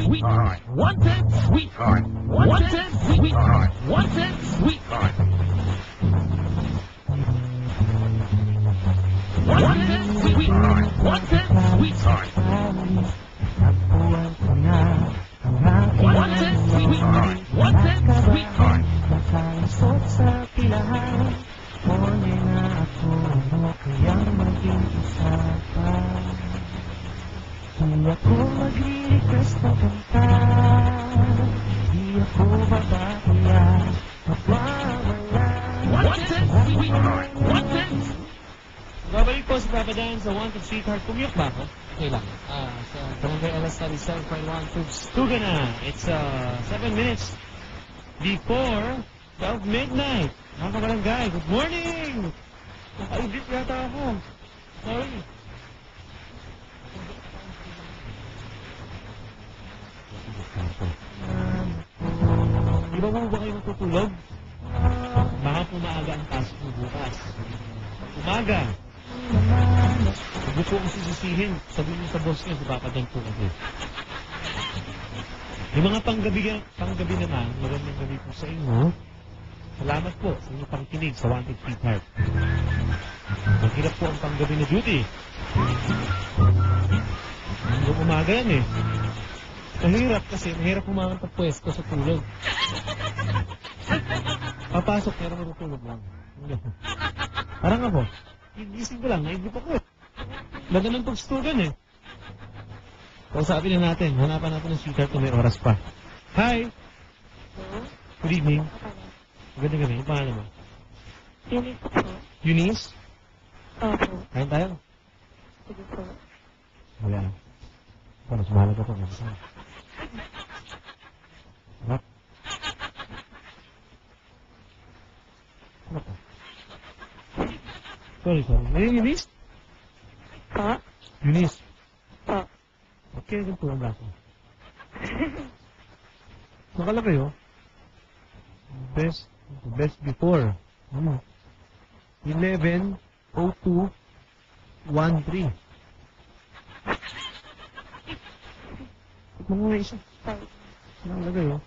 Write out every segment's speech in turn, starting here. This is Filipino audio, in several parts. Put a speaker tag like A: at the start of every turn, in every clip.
A: sweetheart. Wanted, sweetheart. Wanted, sweetheart. Wanted, sweetheart. Wanted, sweetheart. Wanted, sweetheart. Wanted, sweetheart. Wanted, sweetheart.
B: Nakalusot sa pilahan, muli na ako mo kayang maging isa pa. Di ako magre-request na kanta, di ako babaya, magwawala.
A: Wanted, sweetheart. Wanted.
C: Babalik po si Papa Dan sa Wanted Sweetheart. Pumiyok ba ako? Okay lang. Sa Barangay LS 37.1 Tuga na. It's 7 minutes before 12 midnight. Mga kabarangay, good morning! Nakaibit yata ako. Sorry. Di ba mo ba kayo matutulog? Baka po maaga ang pasok mo bukas. Umaga. Huwag po kong sisisihin. Sabihin niyo sa boss niyo, si Papa Dan po kasi. Yung mga panggabi naman, magandang gabi po sa inyo. Salamat po sa inyong pangkinig sa Wanted Sweetheart. Maghirap po ang panggabi na duty. Hanggang umaga yan eh. Mahirap kasi, mahirap umangat ang pwesto sa tulog. Papasok, pero matutulog lang. Parang ako. Gising ko lang, naibip ako eh. Laga ng pagstugan eh. Kausapin na natin, hanapan natin ng sweetheart kung may oras pa. Hi! Good evening. Magandang gabi, yung pangalan mo?
D: Eunice po.
C: Eunice?
D: Opo.
C: Kain tayo?
D: Sige po.
C: Wala. Paano, sumalag ako. Harap. Ano po? Sorry. Eunice?
D: Po?
C: Eunice?
D: Po.
C: Okay, ganito ang braso. Nakala kayo? Best before. Ano? 11:02:13. Mga isa. Nakala kayo?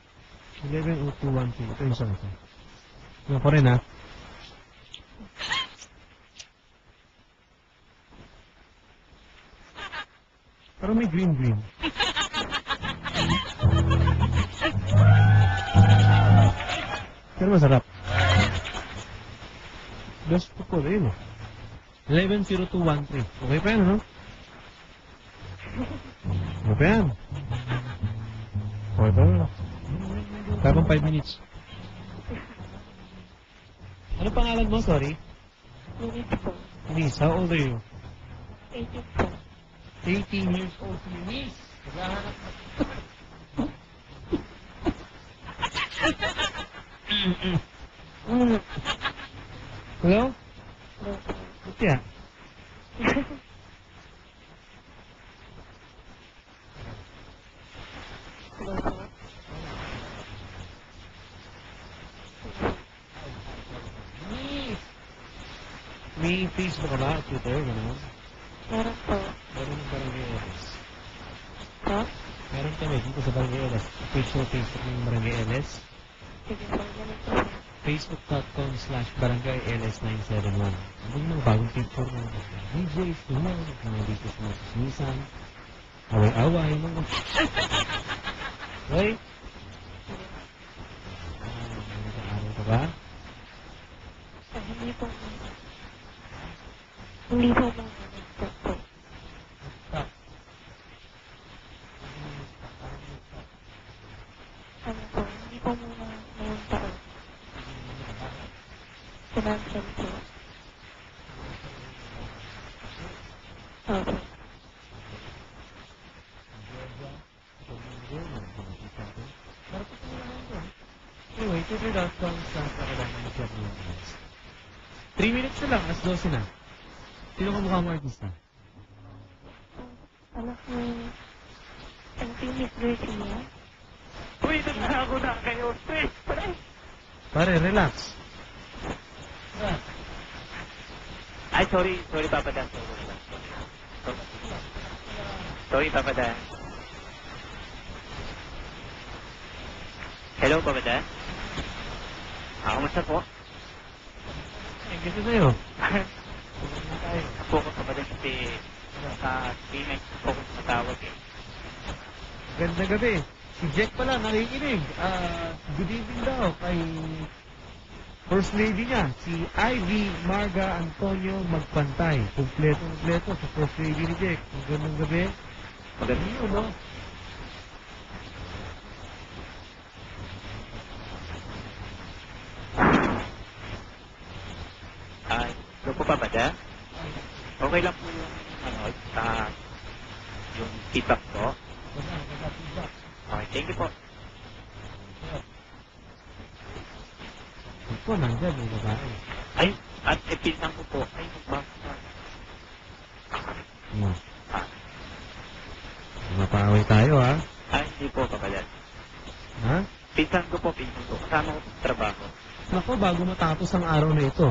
C: 11:02:13. Ito yung isa. Ano ko rin ha? Pero may green. Pero masarap. Best ko rin. 11:02:13. Okay pa yan, ano? Okay pa yan. Okay pa yan. Kapang 5 minutes. Ano pangalan mo? Sorry?
D: Eunice po.
C: Eunice, how old are you?
D: 18 po.
C: 18 years old si Eunice. Naghahanap na. Hello?
D: Hello po.
C: Ba't yan?
D: Hello po.
C: May Facebook ka ba? Twitter? Gano'n?
D: Meron po.
C: Meron ng Barangay LS.
D: Po?
C: Meron kami dito sa Barangay LS. Page ng Facebook ng Barangay LS.
D: Sige po. Ganun po.
C: Facebook.com/BarangayLS971. Ano yung mga bagong picture ng DJs, mga DJs na sismisan, away-away, mga... Okay? Nag-aaral ka ba?
D: Hindi po. Hindi po po. Ano po? Hindi po muna ngayong taon. Financial po. Opo.
C: Anyway, twitter.com/Akadami. 3 minutes na lang, as 12 na. Sino ka mukha mo artista?
D: Anak mo, ang Miss Garcia.
A: Uy, na ako na kayo.
C: Pare, relax.
A: Ay, sorry, Papa Dan. Sorry, Papa Dan. Hello, Papa Dan. Kamusta po?
C: Eh, gusto sa'yo.
A: Po ko, Papa Dan, kasi sa payment po ko matawag eh.
C: Ganda gabi. Si Jack pala, nakikinig. Good evening daw kay First Lady niya, si Ivy Marga Antonio Magpantay. Kompleto sa First Lady ni Jack. Magandang gabi.
A: Maganda.
C: Yun, no?
A: Hello po, Papa Dan. Okay lang po yung, yung feedback ko. Okay, thank you po.
C: Ito, nandyan, yung babae.
A: Ay, at pinsan ko po. Ay,
C: Mapaway tayo, ha?
A: Ay, hindi po, Papa Dan.
C: Ha?
A: Pinsan ko po. Kasama ko sa trabaho.
C: Naku, bago matapos ang araw na ito,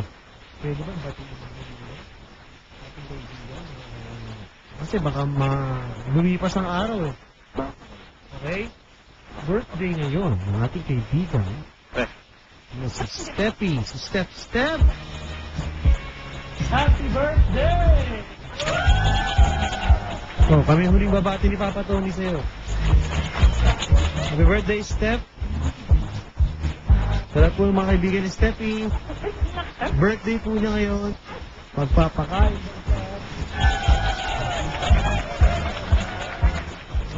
C: pwede ba batiin mo ating kaibigan? Kasi baka lumipas ang araw, eh. Okay? Birthday ngayon ng ating kaibigan. Si Steppy. Si Step. Happy birthday! Oh, kami huling babati ni Papa Tony sa'yo. Happy birthday, Step. Sarap po mga kaibigan ni Steppy. Birthday po niya ngayon. Magpapakain.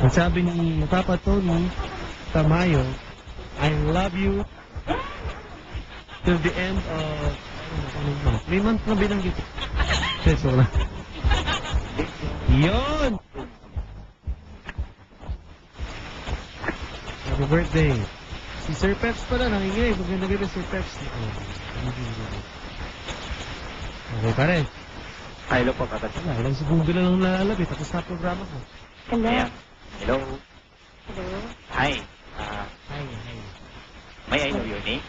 C: Ang sabi ni Papa Tony Tamayo, I love you till the end of anong month. May month na binanggit. So na. Yun! Happy birthday. Si Sir Peps pala nanginginig. Maganda gabi Sir Peps. Okay pa rin.
A: Hello po, Papa Dan.
C: Wala, ilang segundo na lang nalalapit. Tapos na programa ko.
D: Hello?
A: Ayan. Hello.
D: Hello?
A: Hi.
C: Hi.
A: May I know your name?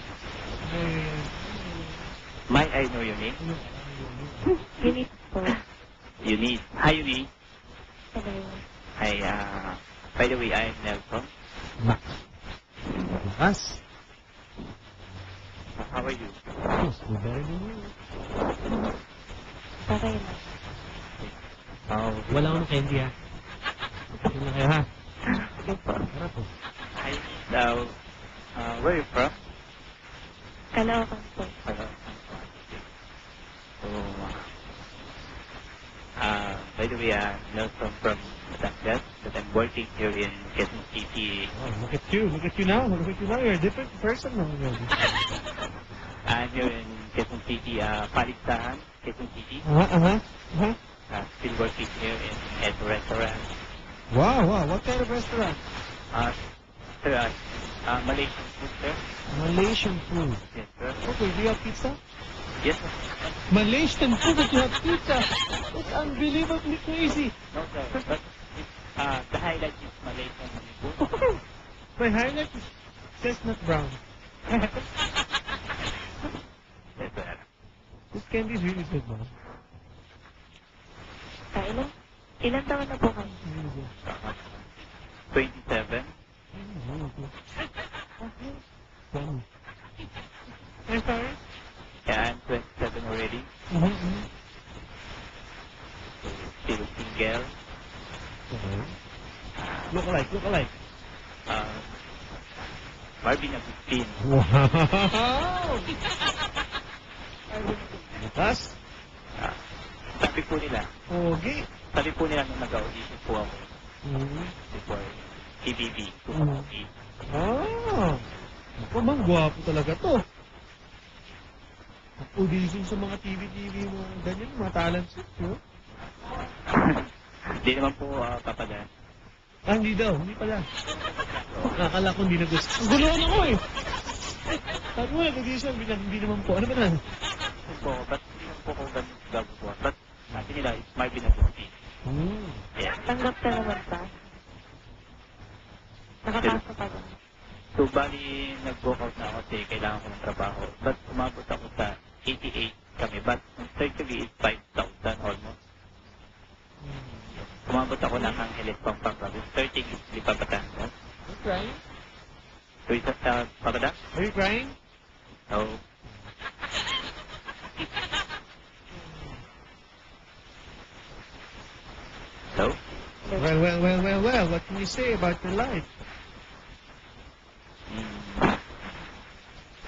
A: May I know your name?
D: Unit po.
A: Eunice. Hi, Eunice.
D: Hello?
A: Hi, by the way, I'm Nelson.
C: Max. Lakas.
A: How are you?
C: Yes, we're better than you.
D: Okay na.
C: Wala akong candy, ha? Yun na kayo, ha?
D: Sige po.
C: Harap po.
A: Hi, where are you from?
D: Caloocan po.
A: Hello. So, by the way, Nelson from Batangas, but I'm working here in Quezon City.
C: Oh, look at you. Look at you now. Look at you now. You're a different person now.
A: I'm here in Quezon City, Paligsahan, Quezon City. Still working here in a restaurant.
C: Wow. What kind of restaurant?
A: Sir, Malaysian food, sir.
C: Malaysian food.
A: Yes, sir.
C: Okay, do you have pizza?
A: Yes, sir.
C: Malaysian food, but you have pizza. That's unbelievably crazy.
A: No, sir. But the highlight is Malaysian food.
C: My highlight is chestnut brown.
A: Yes, sir.
C: This candy is really good, man.
D: Ilan taon na po kayo?
C: Really good.
A: 27.
C: Really good.
D: Okay.
C: Yummy. I'm sorry?
A: Yeah, I'm 27 already. Still single.
C: Okay. Look alike.
A: Marvin Agustin.
C: Wow! Bukas?
A: Sabi po nila nung nag-audition po ako before TVB.
C: Ako man, gwapo talaga to. Audition sa mga TV, mga ganyan, mga talent show, no?
A: Hindi naman po, Papa Dan.
C: Hindi daw, hindi pala. Nakakala ko hindi na gusto. Guluhan ako eh! Sabi mo, nag-audition, hindi naman po. Ano ba na?
A: Ba't hindi naman po ako ganun gagawa? Ba't sabi nila, it's Marvin Agustin. Yeah.
D: Tanggap ka naman ba? Nakapasok ka ba?
A: So, bali, nag-walk out na ako kasi kailangan ko ng trabaho. But umabot ako sa 88 kami. But certainly, it's 5,000 almost. Umabot ako ng Angeles, Pampanga. Starting is Lipa, Batangas.
C: Okay.
A: So, Papa Dan?
C: Are you crying?
A: No. No?
C: Well. What can you say about your life?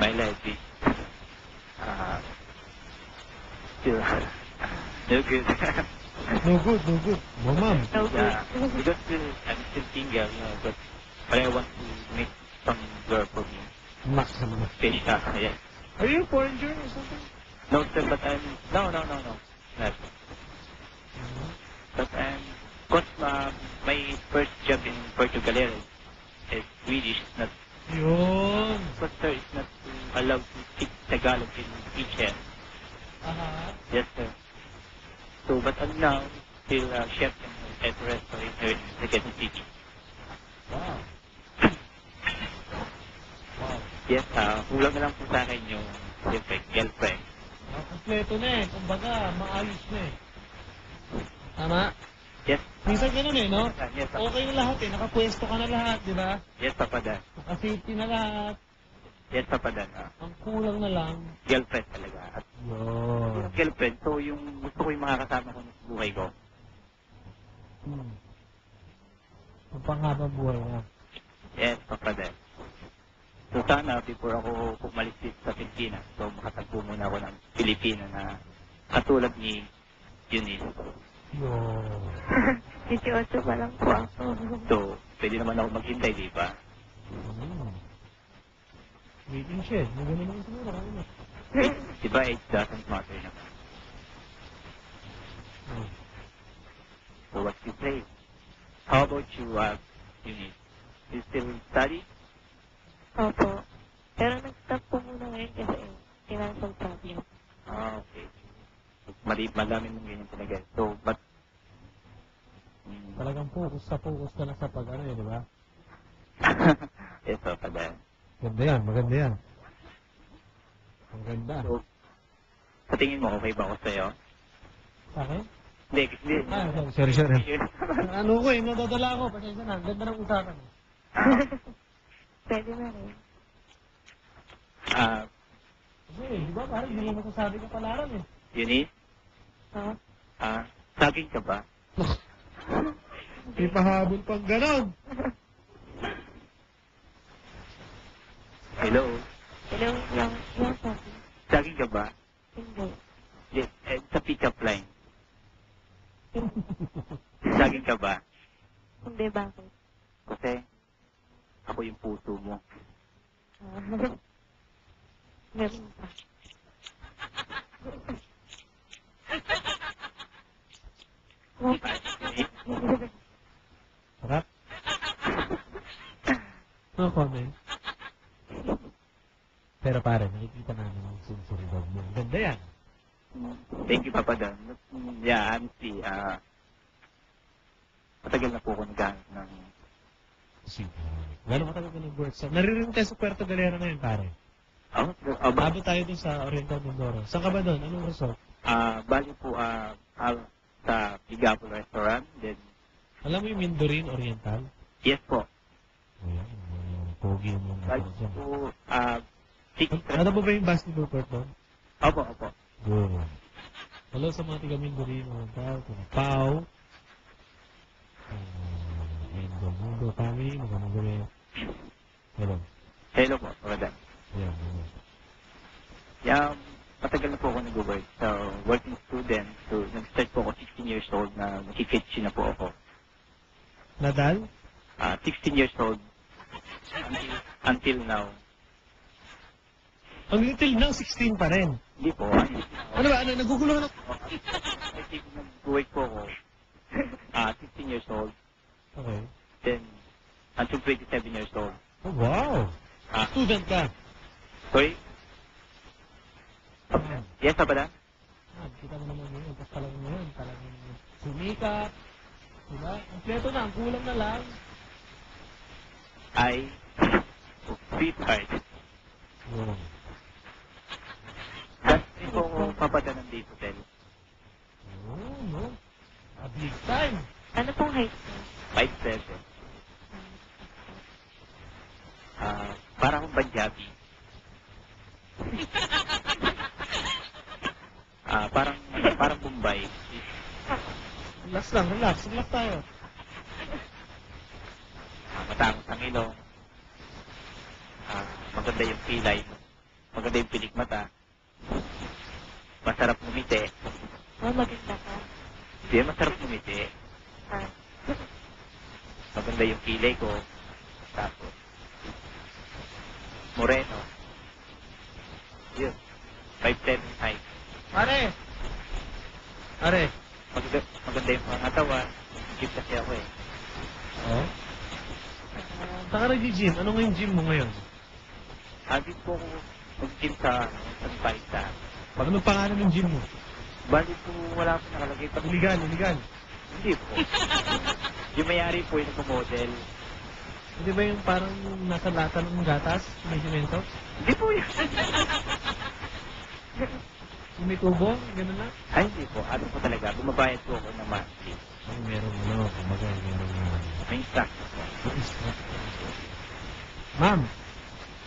A: My life is still no good.
C: No good. Oh, ma'am.
D: No good.
A: Yeah, because I'm still single, but I want to make some girl for me.
C: Max naman.
A: Fish, yes.
C: Are you a foreigner or something?
A: No, sir, but no. Not. But because my first job in Portugal is Swedish, not,
C: Yun.
A: but sir, it's not allowed to speak Tagalog in kitchen. Yes, sir. So, but now, still chef at a restaurant here in the Quezon City.
C: Wow.
A: Yes, kulang na lang po sa akin yung girlfriend.
C: Kompleto na eh. Kumbaga, maayos na eh. Tama?
A: Yes.
C: Minsan ganun eh, no?
A: Yes,
C: Okay na lahat eh. Nakapwesto ka na lahat, di ba?
A: yes, Papa Dan.
C: Naka-safety na lahat.
A: Yes, Papa Dan.
C: Ang kulang na lang.
A: Girlfriend talaga. At
C: Yun.
A: girlfriend, so yung gusto ko yung makakasama ko sa buhay ko.
C: Ang panghabang buhay na.
A: Yes, Papa Dan. So sana, before ako pumalis dito sa Pilipinas, so makatagpo muna ako ng Pilipino na katulad ni Eunice.
C: Yun.
D: 18 pa lang po ako.
A: So, pwede naman ako maghintay, di ba?
C: Waiting shed. May ganun naman siguro. Ano?
A: Di ba, it doesn't matter naman. So what you say? How about you, Eunice? You still study?
D: Opo. Pero nag-stop po muna ngayon kasi financial problem.
A: Okay. Madami mong ganyan talaga. So, but...
C: Talagang focus ka na sa pag-ano eh, di ba?
A: yes, Papa Dan.
C: Maganda yan. Ang ganda.
A: So, sa tingin mo, okay ba ako sa'yo?
C: Sa akin?
A: Hindi.
C: Sorry. Ano ko eh, nadadala ako. Pasensya na, ang ganda ng usapan.
D: Pwede na rin.
C: Kasi, di ba, parang hindi mo masasabi ka palaran eh.
A: Eunice?
D: Ha?
A: Saging ka ba?
C: May pahabol pang ganon.
A: Hello?
D: Hello, yung sabi.
A: Saging ka ba?
D: Hindi.
A: Yes, sa pick-up line. Saging ka ba?
D: Hindi, bakit?
A: Kasi, ako yung puso mo.
D: Meron pa.
C: Sarap. No comment. Pero pare, nakikita namin yung sinseridad mo. Ganda yan.
A: Thank you, Papa Dan. Yeah, honestly, matagal na po ako naghanap ng...
C: Gano'n matagal ka nag-work sa... Naririnig tayo sa Puerto Galera na yun, pare. Abot tayo dun sa Oriental Mindoro. Saan ka ba dun? Anong resort?
A: Bali po, sa Pigapol Restaurant. Then,
C: Alam mo yung Mindorin Oriental?
A: yes po.
C: Ayan, pogi yung mga
A: Bali
C: dyan.
A: po,
C: Ano ba yung basketball court doon?
A: Opo.
C: Good. Hello sa mga tiga Mindorin Oriental. Pau. Mundo kami. Magandang gabi. Hello.
A: Hello po, Papa Dan.
C: Ayan.
A: Yeah, matagal na po ako nag-work. So, working student. So, nag-start po ako 16 years old na nakikitchin na po ako.
C: Nadal?
A: 16 years old. Until now.
C: Ang until now, 16 pa rin.
A: Hindi po.
C: Ano ba? Naguguluhan ako.
A: I think nag-work po ako. 16 years old.
C: Okay.
A: Then, until 27 years old.
C: Oh, wow. Student ka.
A: Sorry? Yes, Papa Dan?
C: Kita mo naman yun. Tapos talagang yun. Talagang sumikat. Diba? Kompleto na. Ang kulang na lang.
A: Sweetheart.
C: Yun.
A: That's rin po ako Papa Dan ng Date Hotel.
C: Oh, no. Big time.
D: Ano pong height mo?
A: 5'7". Punjabi. Parang Bombay.
C: Relax lang, relax. Relax tayo.
A: Matangos ang ilong. Maganda yung kilay. Maganda yung pilik mata. Masarap ngumiti.
D: Maganda ka.
A: Hindi, masarap ngumiti.
D: Ah,
A: Maganda yung kilay ko. Tapos, moreno. Yun. 5'7" height.
C: Pare! Pare!
A: Maganda yung pangatawan. Gym kasi ako eh.
C: Oo? Saan ka nag-gym? Ano nga yung gym mo ngayon?
A: Habit po ako mag-gym sa Paisa.
C: Anong pangalan ng gym mo?
A: Bali po wala po nakalagay pa.
C: Iligan, iligan.
A: Hindi po. Yung may-ari po yung nagpo-model.
C: Hindi ba yung parang nasa lata ng gatas? May simento?
A: Hindi po yun.
C: Yung may tubo? Ganun na?
A: Ay, hindi po. Ano po talaga, bumabayad po ako ng monthly.
C: Ay, meron kumbaga, meron
A: May stock.
C: Ma'am,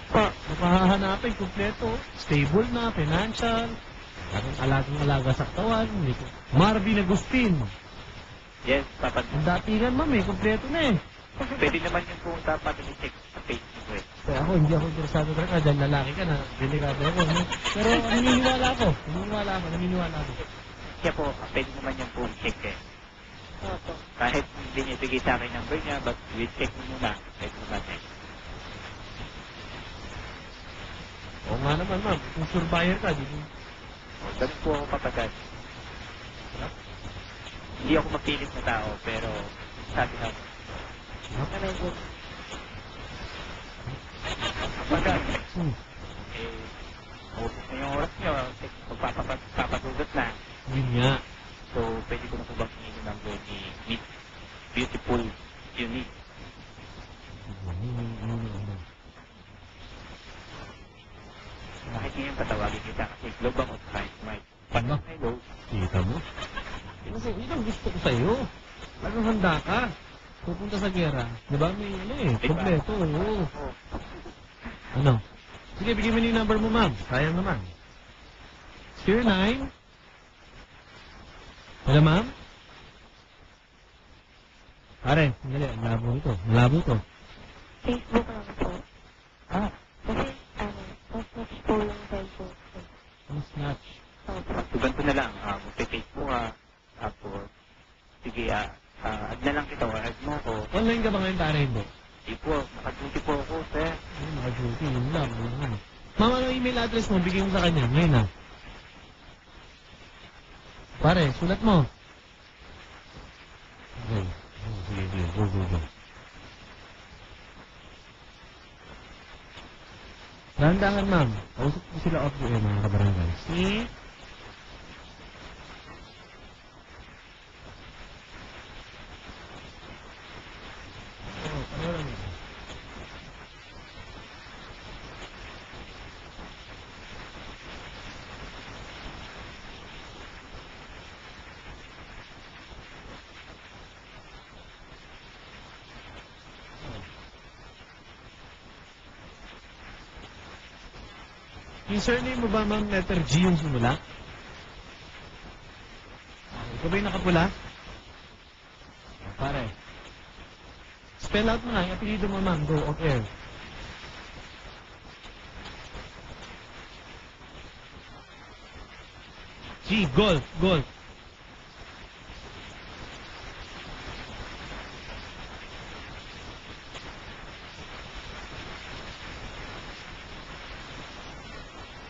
C: mapahahanapin, kumpleto, stable na, financial, alagang-alaga sa katawan, Marvin Agustin.
A: Yes, dapat.
C: Ang datingan, ma'am, kumpleto na eh.
A: Pwede naman yung po dapat i-check sa Facebook eh.
C: Kaya ako, hindi ako interesado talaga, dahil lalaki ka na, delikado ako. No? Pero naniniwala ako.
A: Kaya po, pwede naman yung po i-check eh.
D: opo.
A: Kahit hindi niya bigay sa akin number niya, but we'll check mo muna. Pwede naman eh.
C: Oo nga naman, ma'am, kung surveyor ka, di mo.
A: Ganun po ako kapagad. Hindi ako mapilit na tao, pero sabi na ako,
D: Medyo.
A: kapagad,
C: Hmm.
A: ubos na yung oras niyo, magpapatugot na.
C: Yun nga.
A: So, pwede ko na po bang hingin yung number ni Miss Beautiful Unique. Bakit ngayon patawagin kita? Kasi globe ako sa kahit may
C: Ano?
A: hello.
C: Kita mo? Kasi yun ang gusto ko sa'yo. Talagang handa ka. Pupunta sa gera. Di ba? May ano eh. Kompleto. Oo.
A: Oh,
C: Ano? Sige, bigyan mo na yung number mo, ma'am. Sayang naman. 09. Hello, ma'am? Pare, sandali. Malabo ito. Malabo ito.
D: Facebook lang po.
A: ah,
D: Kasi, mas po yung Facebook.
C: Ang snatch.
D: Opo.
A: so ganito na lang. Magpe-take mo tapos, sige, add na lang kita o add mo ko.
C: Online ka ba ngayon, pare? Hindi.
A: Di po, nakaduty po ako, sir.
C: Ay, naka-duty. Yun lang. Yun lang. Ma'am, ano email address mo? Bigyan mo sa kanya. Ngayon na. Pare, sulat mo. Okay. Sige. Go. Dahan-dahan, ma'am. Kausap ko sila off the air, mga kabarangay. Si... Oh, panoorin mo. Yung surname mo ba, ma'am, letter G yung simula? Ikaw ba yung nakapula? Pare. Spell out mo na, yung apelido mo, ma'am. Go, off air. G, golf.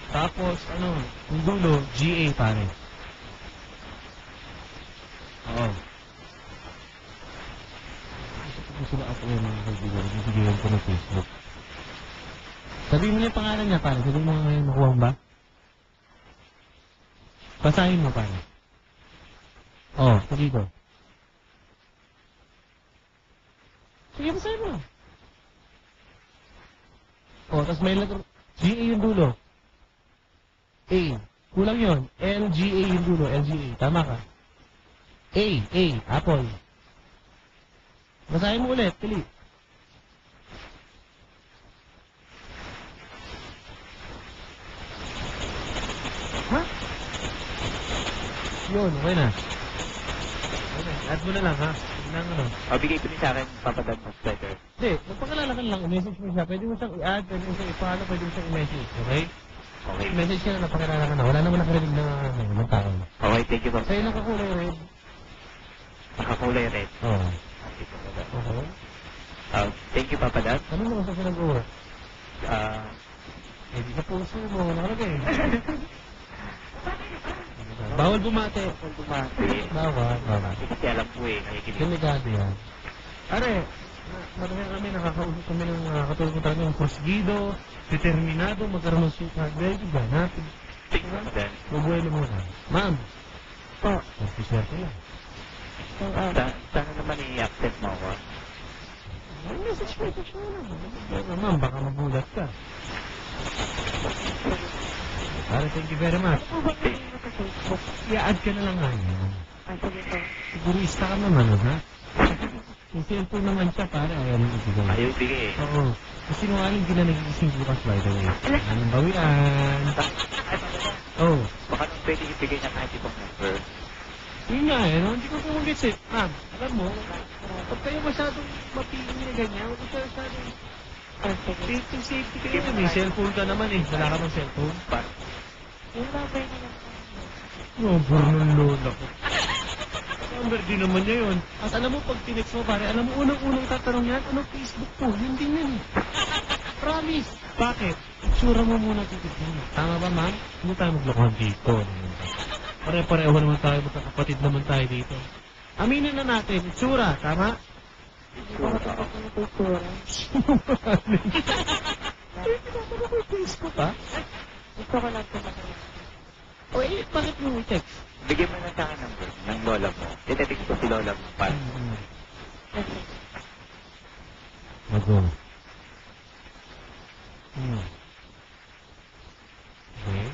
C: Tapos, yung dulo, GA, pare. Oo. Gusto sila ako yung mga kaibigan. Bibigyan ko ng Facebook. Sabihin mo niya yung pangalan niya, pare. Sabihin mo ngayon, nakuha mo ba? Basahin mo, pare. Oo, dito. Sige, basahin mo. Oo, tapos may letter, GA yung dulo. A. Kulang yun. LGA yung dulo. LGA. Tama ka. A. Apple. Basahin mo ulit. Pili. Yun, okay na. Okay, add mo na lang ha. Nang ano.
A: O, bigay ko din sa akin, papadaan mo sweater.
C: Hindi, magpakilala ka na lang, i-message mo siya. Pwede mo siyang i-add, pwede mo siyang i-follow, pwede mo siyang i-message, okay?
A: Okay.
C: I-message ka na, napakilala ka na. Wala naman nakarinig ng tao.
A: Okay, thank you,
C: Sa'yo
A: Papa.
C: lang kakulay red.
A: Nakakulay red.
C: Oo.
A: Okay, Papa.
C: Okay.
A: Thank you, Papa Dad.
C: Ano mo sa pinag-uura?
A: Ah,
C: Eh, di sa puso mo, nakalagay. Bawal bumate.
A: kung bumati,
C: Bawal.
A: kasi alam ko eh, nakikinig.
C: Delikado yan. Are, marami kami, nakakausap kami ng katulad ko talaga ng prosgido, determinado, magkaroon ng sweetheart. Very good, hanapin.
A: Thank you, Papa Dad.
C: Mabuelo muna. Ma'am,
D: Po.
C: swerte yan.
A: Sana naman i-accept mo ako.
C: Ay, message mo na. Ma'am, baka magulat ka. Are, thank you very much.
D: Ano ba kayo sa Facebook?
C: I-add ka na lang nga yan.
D: Sige po.
C: Sigurista ka naman, ha? Yung cellphone naman siya, pare, ayaw mo ibigay.
A: Ayaw ibigay eh.
C: Oo. Kasi nung aling di na nagising bukas, by the way. Anong bawian? Oh.
A: Baka nung pwede ibigay niya kahit ibang number.
C: Yun nga eh, no? Hindi ko kumagits eh. Ma'am, alam mo, pag kayo masyadong mapili na ganyan, huwag ka masyadong safety kayo. May cellphone ka naman eh. Wala ka bang cellphone?
A: Parang
D: Yung number na lang.
C: Number ng lola ko. Number din naman niya yun. At alam mo, pag tinext mo pare, alam mo, unang-unang tatanong yan, anong Facebook ko? Yun din yan eh. Promise. Bakit? Itsura mo muna titignan mo. Tama ba, ma'am? Hindi tayo maglokohan dito. Pare-pareho naman tayo, magkakapatid naman tayo dito. Aminin na natin, itsura, tama?
D: Hindi ko matapos na kultura.
C: Ano ba yung Facebook, ha?
D: Gusto ko lang tumakas.
C: O eh, bakit mo i-text?
A: bigyan mo na sa akin number ng lola mo. Itetext ko si lola mo. Para
D: Kasi,
C: Mag-go. Okay.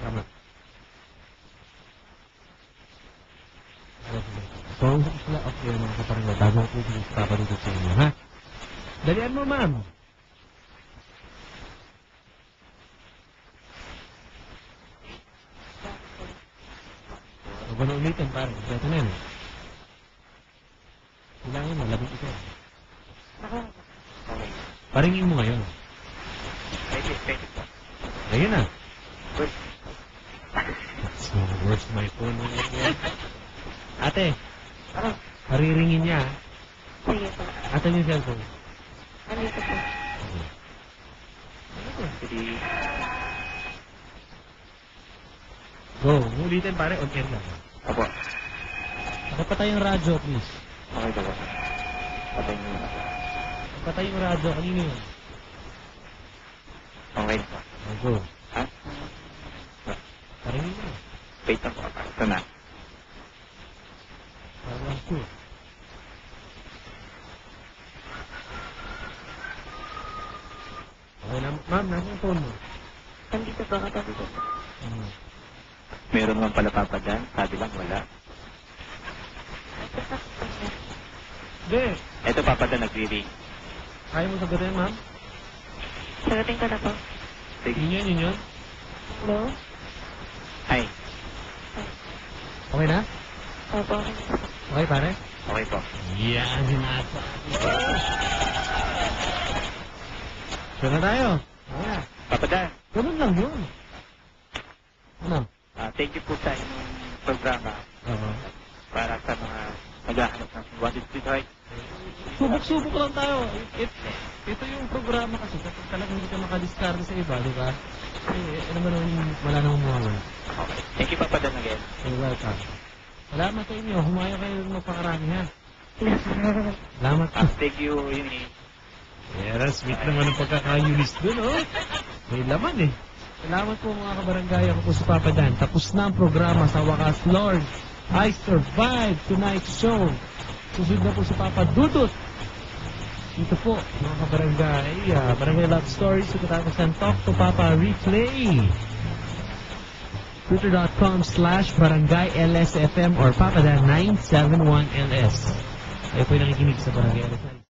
C: Tama. So, sila okay naman sa parang bago ko papadudot sa inyo, ha? Dalian mo, ma'am. Huwag mo na ulitin, parang. Ito na yan. Kailangan mo, labing ito.
A: okay.
C: Paringin mo ngayon.
A: Pwede po.
C: Ayun na.
A: Good.
C: So, where's my phone? Ate,
D: ano?
C: pariringin niya.
D: Sige po.
C: Ate yung cellphone.
D: Andito po.
A: Sige.
C: Go. Ulitin pare, on air lang.
A: Apo.
C: Nakapatay yung radyo, please.
A: Okay po. Patay mo na.
C: Nakapatay yung radyo. Kanino yun?
A: Okay po.
C: Oh, go.
A: Ha?
C: Paringin mo.
A: Wait lang po. Ito na.
C: Para lang sure. Okay na, ma'am, nasa yung phone mo.
D: Andito po, katabi ko.
A: Meron naman pala papa dyan. Sabi lang wala.
C: Hindi.
A: Ito papa dyan nag-ring.
C: Kaya mo sagutin, ma'am?
D: Sagating ko na po.
A: Sige.
C: Yun yun.
D: Hello?
A: Hi.
C: Okay na?
D: Opo, okay na po.
C: Okay, pare?
A: Okay po.
C: Yan, sinasa. Sure na tayo. Ayan.
A: Papa Dan,
C: Ganun lang yun. Ano?
A: thank you po sa inyong programa
C: Oo.
A: para sa mga naghahanap ng wanted sweetheart.
C: Subok-subok lang tayo. Ito yung programa kasi kapag talagang hindi ka makadiskarte sa iba, di ba? Eh, ano ba naman, wala namang mawawala.
A: Okay. Thank you Papa Dan again.
C: You're welcome. Salamat sa inyo. Humayo kayo ng mapakarami, ha? Salamat.
A: Thank you, Yuni.
C: Yes, sweet naman ang pagkakayunis dun, oh. May laman, eh. Salamat po mga kabarangay. Ako po si Papa Dan. Tapos na ang programa sa wakas. Lord, I survived tonight's show. Susunod na po si Papa Dudut. Ito po, mga kabarangay. Barangay Love Stories. Pagkatapos ng Talk to Papa Replay. Twitter.com/BarangayLSFM or PapaDan971LS. Kayo po yung nakikinig sa Barangay LSFM.